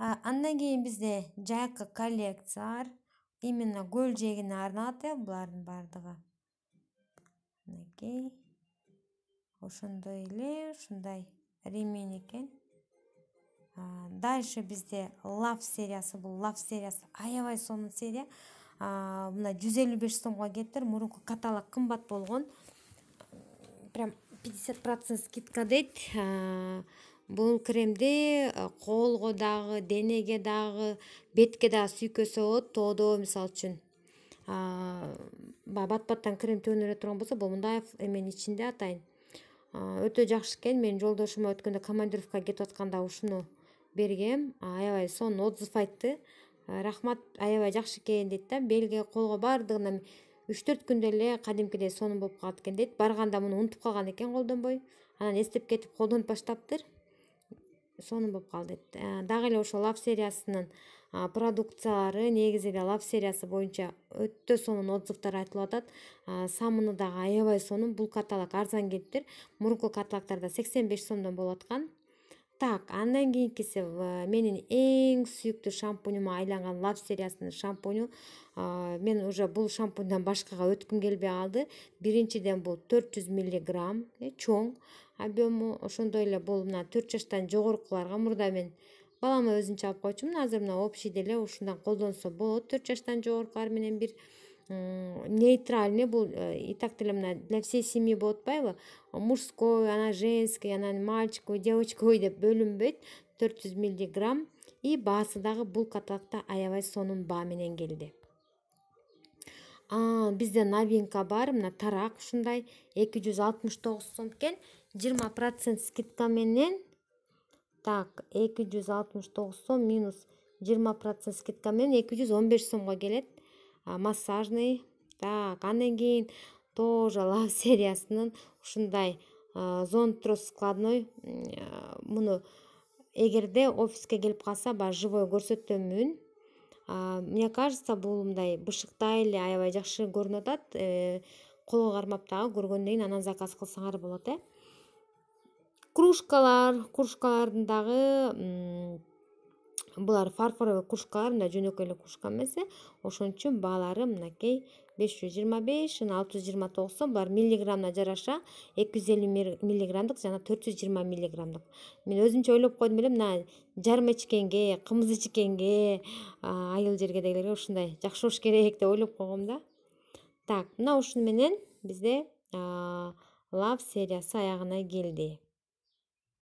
Андан кийин бизде жайкы коллекциялар именно көл жээгине арналат булардын баардыгы. Мынакей ошондой эле ушундай ремень экен. Дальше бизде Love сериясы, бул Love сериясы аябай сонун серия. Мына 155 сомго келиптир. Мурунку каталог кымбат болгон. Прям 50% скидка дейт. Бул кремди колго дагы, денеге дагы, бетке дагы сүйкөсө болот. Тоодо мисалы үчүн бат-баттан крем төнүрө турган болсо, бул мындай эменин ичинде атайын. Өтө жакшы экен. Менин жолдошума өткөндө командировкага кетип атканда ушуну бергем. Аябай сонун отзыв айтты. Рахмат, аябай жакшы экен дейт да. Белге, колго баардыгына 3-4 күндө эле кадимкидей сонун болуп калат экен дейт. Барганда муну унутуп калган экен колдонбой. Анан эстеп кетип колдонуп баштаптыр. Сонун болуп калды дейт. Дагы эле ошо Love сериясынын продукциялары негизи эле Love сериясы боюнча өтө сонун отзывдар айтылып атат. Самыны дагы аябай сонун. Бул каталог арзан келиптир. Мурунку каталогдордо 85 сомдон болуп аткан. Так, андан кийинкиси менин эң сүйүктүү шампуньума айланган Love сериясынын шампуню. Мен уже бул шампуньдан башкага өткүм келбей калды. Биринчиден бул 400 мг, чоң объему. Ошондой эле бул мына 4 жаштан жогорукуларга. Мурда мен балама өзүнчө алып койчумун. Азыр мына общий деле ушундан колдонсо болот. 4 жаштан жогорукулар менен бир нейтральный, бул и так деле мына для всей семьи болуп атпайбы? Мужской, анан женский, анан мальчиковый, девочковый деп бөлүнбөйт. 400 мг. И баасы дагы бул каталогдо аябай сонун баа менен келди. Бизде новинка бар. Мына тарак ушундай 269 сом экен. 20% скидка менен. Так, 269 сом минус 20% скидка менен 215 сомго келет. Массажный. Так, андан кийин тоже Love сериясынын ушундай зонт трос складной. Муну эгерде офиске келип калса, баягы живой көрсөтөмүн. Мне кажется, бул мындай бышыктай эле аябай жакшы көрүнүп атат. Колго кармап дагы көргөндөн кийин анан заказ кылсаңар болот. Кружкалардын дагы булар фарфоровый кружкалар, мында жөнөкөй эле кружка эмес. Ошон үчүн баалары мынакей 525, 629 сом. Булар миллиграммына жараша 250 миллиграммдык жана 420 миллиграммдык. Мен өзүмчө ойлоп койдум эле, мына жарым эчкенге, кымыз эчкенге, айыл жергедегилерге ушундай жакшы болуш керек деп ойлоп койгом да. Так, мына ушуну менен бизде Love сериясы аягына келди.